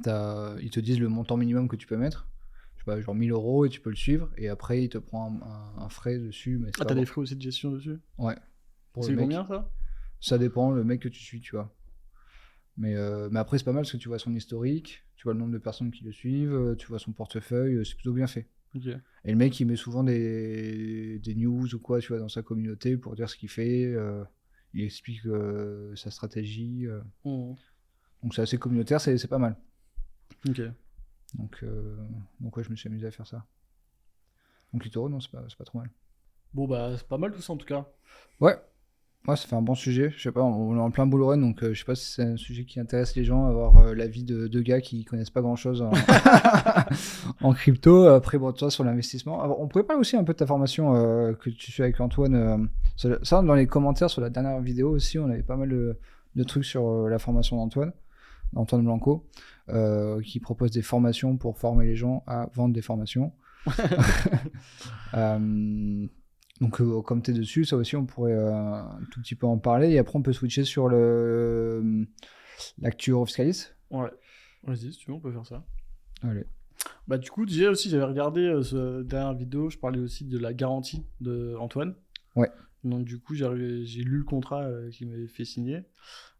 te disent le montant minimum que tu peux mettre. Je sais pas, genre 1000 €, et tu peux le suivre. Et après, il te prend un frais dessus. Mais Ah, t'as des frais aussi de gestion dessus? Ouais. Pour C'est le mec. combien, ça? Ça dépend, le mec que tu suis, tu vois. Mais après, c'est pas mal parce que tu vois son historique, tu vois le nombre de personnes qui le suivent, tu vois son portefeuille, c'est plutôt bien fait. Ok. Et le mec, il met souvent des news ou quoi, tu vois, dans sa communauté pour dire ce qu'il fait. Il explique sa stratégie. Donc c'est assez communautaire, c'est pas mal. Ok. Donc ouais, je me suis amusé à faire ça. Donc Litoro, non, c'est pas trop mal. Bon, bah, c'est pas mal tout ça, en tout cas. Ouais. Ouais, ça fait un bon sujet. Je sais pas, on est en plein bull run, donc je sais pas si c'est un sujet qui intéresse les gens, avoir l'avis de gars qui connaissent pas grand chose en crypto. Après, bon, toi, sur l'investissement. Alors, on pourrait parler aussi un peu de ta formation que tu fais avec Antoine. Ça, dans les commentaires sur la dernière vidéo aussi, on avait pas mal de trucs sur la formation d'Antoine Blanco, qui propose des formations pour former les gens à vendre des formations. Donc, comme tu es dessus, ça aussi, on pourrait un tout petit peu en parler. Et après, on peut switcher sur l'actu Eurofiscalis. Ouais. Vas-y, si tu veux, on peut faire ça. Allez. Bah, du coup, déjà aussi, j'avais regardé cette dernière vidéo, je parlais aussi de la garantie de Antoine. Ouais. Donc, du coup, j'ai lu le contrat qu'il m'avait fait signer.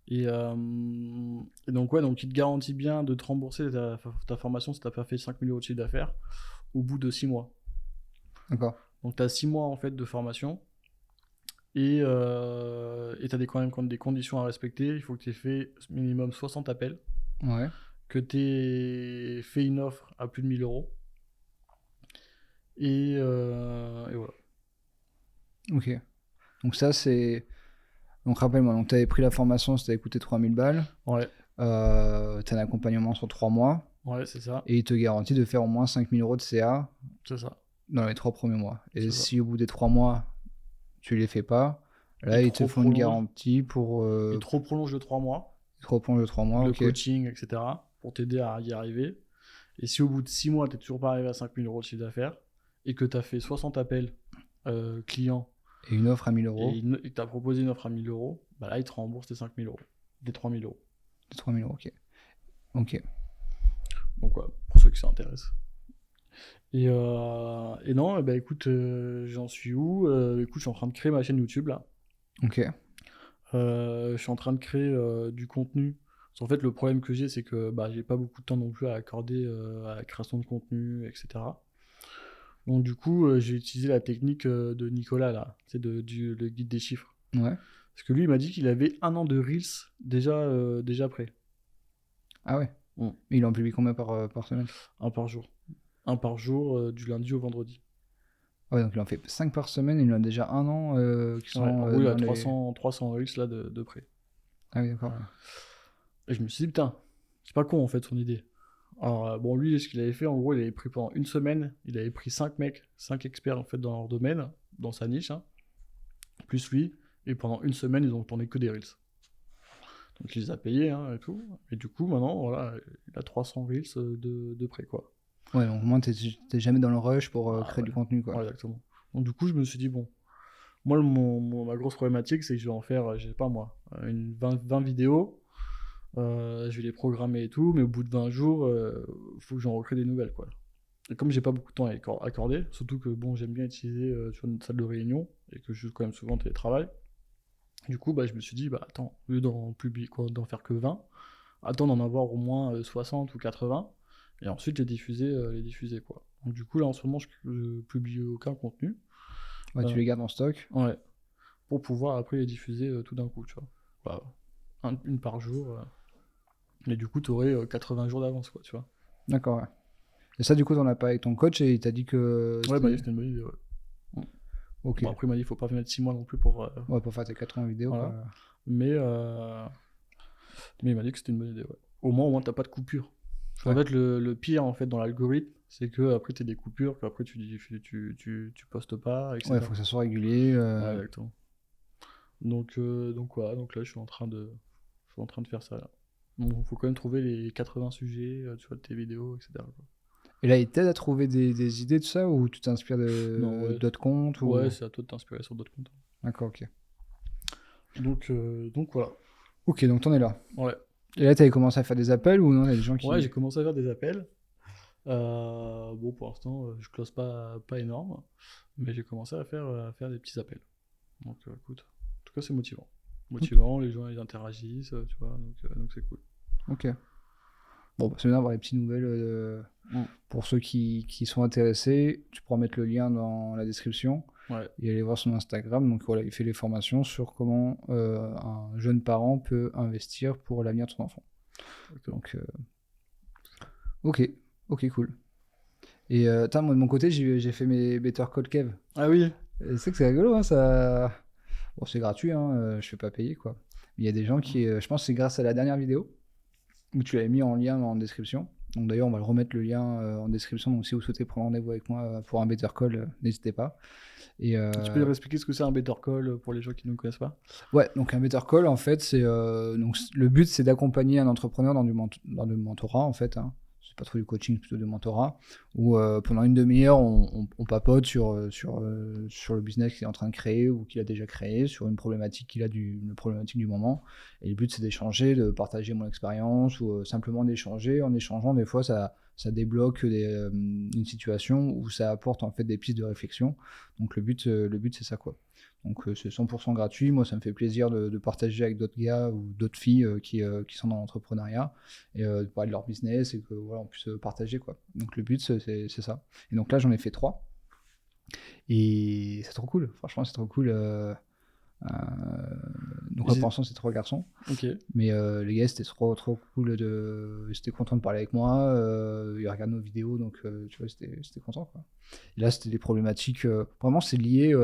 Et donc, ouais, donc il te garantit bien de te rembourser ta formation si tu n'as pas fait 5 000 € de chiffre d'affaires au bout de 6 mois. D'accord. Donc, tu as 6 mois en fait de formation et tu as quand même des conditions à respecter. Il faut que tu aies fait minimum 60 appels, Ouais. que tu aies fait une offre à plus de 1000 €. Et voilà. Ok. Donc, ça, c'est. Donc, rappelle-moi, donc tu avais pris la formation, ça t'avait coûté 3000 balles. Ouais. Tu as un accompagnement sur 3 mois. Ouais, c'est ça. Et il te garantit de faire au moins 5000 € de CA. C'est ça. Dans les 3 premiers mois. Et si au bout des 3 mois, tu les fais pas, là, ils te font une garantie pour. Ils te reprolongent de 3 mois. Ils te reprolongent de 3 mois, le coaching, etc. pour t'aider à y arriver. Et si au bout de 6 mois, tu n'es toujours pas arrivé à 5000 € de chiffre d'affaires et que tu as fait 60 appels clients et une offre à 1000 €. Et que tu as proposé une offre à 1000 €, bah là, ils te remboursent tes 5000 €. Des 3000 €. Des 3000 €, ok. Ok. Donc, ouais, pour ceux qui s'intéressent. Et non, bah écoute, j'en suis où écoute, je suis en train de créer ma chaîne YouTube là. Ok. Je suis en train de créer du contenu. Parce qu'en fait, le problème que j'ai, c'est que j'ai pas beaucoup de temps non plus à accorder à la création de contenu, etc. Donc du coup, j'ai utilisé la technique de Nicolas là, c'est le guide des chiffres. Ouais. Parce que lui, il m'a dit qu'il avait 1 an de Reels déjà prêt. Ah ouais. Mm. Mais il en publie combien par semaine? Un par jour. Un par jour, du lundi au vendredi. Ah ouais, donc il en fait 5 par semaine, il en a déjà un an qui sont Ouais, en gros, il a dans les... 300 Reels là de près. Ah oui, d'accord. Ouais. Et je me suis dit, putain, c'est pas con en fait son idée. Alors, bon, lui, ce qu'il avait fait, en gros, il avait pris pendant une semaine, il avait pris 5 mecs, 5 experts en fait dans leur domaine, dans sa niche, hein, plus lui, et pendant une semaine, ils ont tourné que des Reels. Donc il les a payés hein, et tout. Et du coup, maintenant, voilà, il a 300 Reels de près, quoi. Ouais, donc au moins t'es jamais dans le rush pour Ah, créer ouais. du contenu, quoi. Ouais, exactement. Donc du coup, je me suis dit, bon, moi, ma grosse problématique, c'est que je vais en faire, je sais pas moi, une 20 vidéos. Je vais les programmer et tout, mais au bout de 20 jours, faut que j'en recrée des nouvelles, quoi. Et comme j'ai pas beaucoup de temps à accorder, surtout que bon, j'aime bien utiliser sur une salle de réunion et que je suis quand même souvent en télétravail, du coup, bah, je me suis dit, bah attends, au lieu d'en faire que 20, attends d'en avoir au moins 60 ou 80, et ensuite les diffuser, quoi. Donc du coup, là, en ce moment, je publie aucun contenu. Ouais, tu les gardes en stock. Ouais. Pour pouvoir après les diffuser tout d'un coup, tu vois. Bah, une par jour. Mais du coup, tu aurais 80 jours d'avance, quoi, tu vois. D'accord, ouais. Et ça, du coup, t'en as pas avec ton coach et il t'a dit que Ouais, bah, c'était... c'était une bonne idée, ouais. Ok. Bon, après, il m'a dit, faut pas mettre 6 mois non plus pour. Ouais, pour faire tes 80 vidéos, Voilà. quoi. Mais il m'a dit que c'était une bonne idée, ouais. Au moins, t'as pas de coupure. Parce qu'en Ouais. fait, le pire, en fait, dans l'algorithme, c'est que après, t'as des coupures, qu'après, tu postes pas, etc. Ouais, faut que ça soit régulier. Ouais, exactement. Donc voilà, donc là, je suis en train de faire ça, là. Bon, faut quand même trouver les 80 sujets, tu vois, de tes vidéos, etc., quoi. Et là, il t'aide à trouver des idées de ça ou tu t'inspires Non, ouais. d'autres comptes ou... Ouais, c'est à toi de t'inspirer sur d'autres comptes. D'accord, ok. Donc voilà. Ok, donc t'en es là. Ouais. Et là, t'avais commencé à faire des appels ou non? Il y a des gens qui... Ouais, j'ai commencé à faire des appels. Bon, pour l'instant, je close pas énorme, mais j'ai commencé à faire des petits appels. Donc, écoute, en tout cas, c'est motivant. Motivant, les gens ils interagissent, tu vois, donc c'est cool. Ok. Bon, bah, c'est bien d'avoir des petites nouvelles pour ceux qui sont intéressés. Tu pourras mettre le lien dans la description Ouais. et aller voir son Instagram. Donc voilà, il fait les formations sur comment un jeune parent peut investir pour l'avenir de son enfant. Exactement. Donc, ok, cool. Et moi de mon côté, j'ai fait mes Better Call Kev. Ah oui. Et c'est que c'est rigolo, hein, ça. Bon, c'est gratuit, hein, je fais pas payer quoi. Mais il y a des gens qui, je pense que c'est grâce à la dernière vidéo où tu l'avais mis en lien en description. Donc d'ailleurs, on va le remettre le lien en description. Donc si vous souhaitez prendre rendez-vous avec moi pour un Better Call, n'hésitez pas. Et, Tu peux leur expliquer ce que c'est un Better Call pour les gens qui ne connaissent pas? ouais, donc un Better Call, en fait, c'est donc le but, c'est d'accompagner un entrepreneur dans du mentorat, en fait. Hein. C'est pas trop du coaching, plutôt du mentorat, où pendant une demi-heure, on papote sur le business qu'il est en train de créer ou qu'il a déjà créé, sur une problématique qu'il a une problématique du moment. Et le but, c'est d'échanger, de partager mon expérience ou simplement d'échanger. En échangeant, des fois, ça débloque une situation où ça apporte en fait des pistes de réflexion. Donc le but c'est ça quoi. Donc c'est 100% gratuit. Moi, ça me fait plaisir de partager avec d'autres gars ou d'autres filles qui sont dans l'entrepreneuriat et de parler de leur business et que voilà, on puisse partager quoi. Donc le but c'est ça. Et donc là, j'en ai fait 3 et c'est trop cool. Franchement, c'est trop cool. Donc pour l'instant, c'est 3 garçons. Ok. Mais les gars, c'était trop cool. Ils étaient contents de parler avec moi. Ils regardent nos vidéos, donc tu vois, c'était content. Quoi. Et là, c'était des problématiques. Vraiment, c'est lié.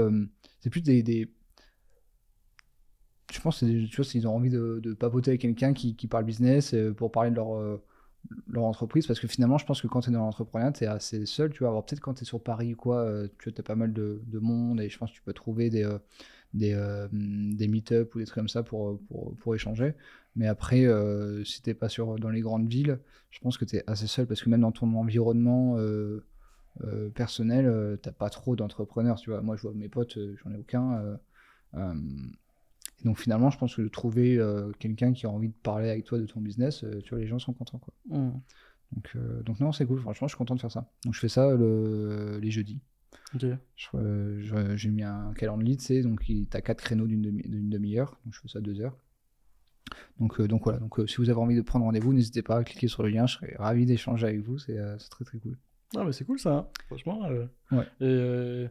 C'est plus des. Je pense que tu vois, ils ont envie de papoter avec quelqu'un qui parle business pour parler de leur entreprise. Parce que finalement, je pense que quand tu es dans l'entrepreneuriat, tu es assez seul. Tu vois, alors peut-être quand tu es sur Paris ou quoi, tu as pas mal de monde et je pense que tu peux trouver des meet-up ou des trucs comme ça pour échanger. Mais après, si t'es pas dans les grandes villes, je pense que t'es assez seul parce que même dans ton environnement personnel, t'as pas trop d'entrepreneurs. Tu vois, moi, je vois mes potes, j'en ai aucun. Et donc finalement, je pense que de trouver quelqu'un qui a envie de parler avec toi de ton business, tu vois, les gens sont contents. Quoi. Donc non, c'est cool. Franchement, je suis content de faire ça. Donc je fais ça les jeudis. Ok. J'ai mis un calendrier, tu sais, donc t'as 4 créneaux d'une demi-heure, donc je fais ça 2 heures. Donc voilà, si vous avez envie de prendre rendez-vous, n'hésitez pas à cliquer sur le lien, je serais ravi d'échanger avec vous, c'est très très cool. Ah, mais c'est cool ça, hein. Franchement. Ouais. Et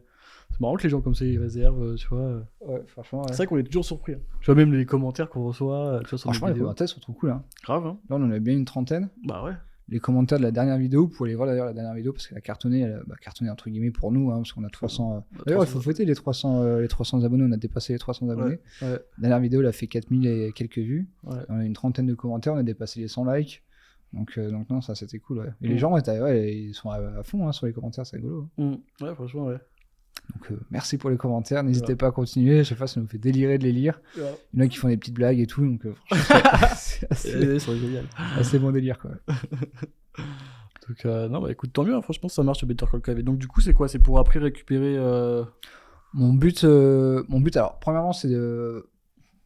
c'est marrant que les gens comme ça ils réservent, tu vois. Ouais, franchement. C'est vrai qu'on est toujours surpris, hein. Tu vois, même les commentaires qu'on reçoit, tu vois, sur nos Franchement, les vidéos. commentaires sont trop cool. Hein. Grave, hein. Là, on en a bien une trentaine. Bah ouais. Les commentaires de la dernière vidéo, vous pouvez aller voir d'ailleurs la dernière vidéo parce qu'elle a cartonné, cartonné entre guillemets pour nous, hein, parce qu'on a 300. D'ailleurs, il faut fêter les 300 abonnés, on a dépassé les 300 abonnés. Ouais. La dernière vidéo, elle a fait 4000 et quelques vues. Ouais. On a une trentaine de commentaires, on a dépassé les 100 likes. Donc non, ça c'était cool. Ouais. Et les gens, ils sont à fond hein, sur les commentaires, c'est rigolo. Hein. Ouais, franchement, ouais. Donc merci pour les commentaires, n'hésitez pas à continuer, à chaque fois ça nous fait délirer de les lire. Il y en a qui font des petites blagues et tout, donc franchement c'est assez bon délire quoi. Donc non bah écoute, tant mieux, hein, franchement ça marche Better Call Saul. Donc du coup c'est quoi? C'est pour après récupérer Mon but alors premièrement c'est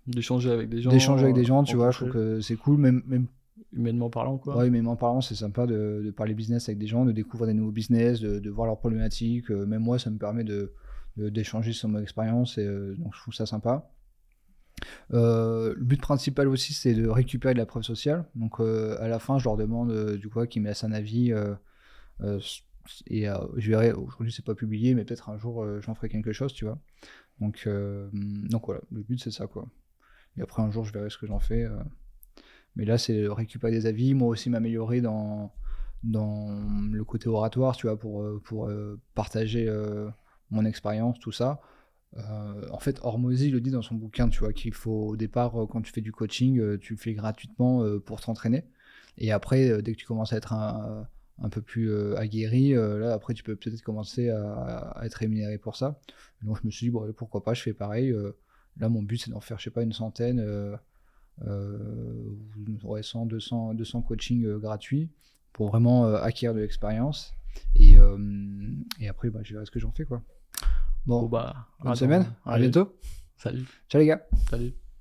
d'échanger avec des gens. D'échanger avec des gens, tu vois, je trouve que c'est cool, même humainement parlant quoi. Ouais, humainement parlant, c'est sympa de parler business avec des gens, de découvrir des nouveaux business, de voir leurs problématiques. Même moi, ça me permet d'échanger sur mon expérience, et donc je trouve ça sympa. Le but principal aussi, c'est de récupérer de la preuve sociale. Donc à la fin, je leur demande du coup qu'ils me laissent un avis. Et je verrai, aujourd'hui c'est pas publié, mais peut-être un jour j'en ferai quelque chose, tu vois. Donc voilà, le but c'est ça quoi. Et après un jour je verrai ce que j'en fais. Mais là, c'est récupérer des avis, moi aussi m'améliorer dans le côté oratoire, tu vois, pour partager mon expérience, tout ça. En fait, Hormozy le dit dans son bouquin, tu vois, qu'il faut au départ, quand tu fais du coaching, tu le fais gratuitement pour t'entraîner. Et après, dès que tu commences à être un peu plus aguerri, là, après, tu peux peut-être commencer à être rémunéré pour ça. Donc, je me suis dit, bon, pourquoi pas, je fais pareil. Là, mon but, c'est d'en faire, je sais pas, une centaine. Ouais, 100, 200 coachings gratuits pour vraiment acquérir de l'expérience et après je verrai ce que j'en fais quoi. Bon, bah bonne semaine, à bientôt. Salut. Ciao les gars. Salut.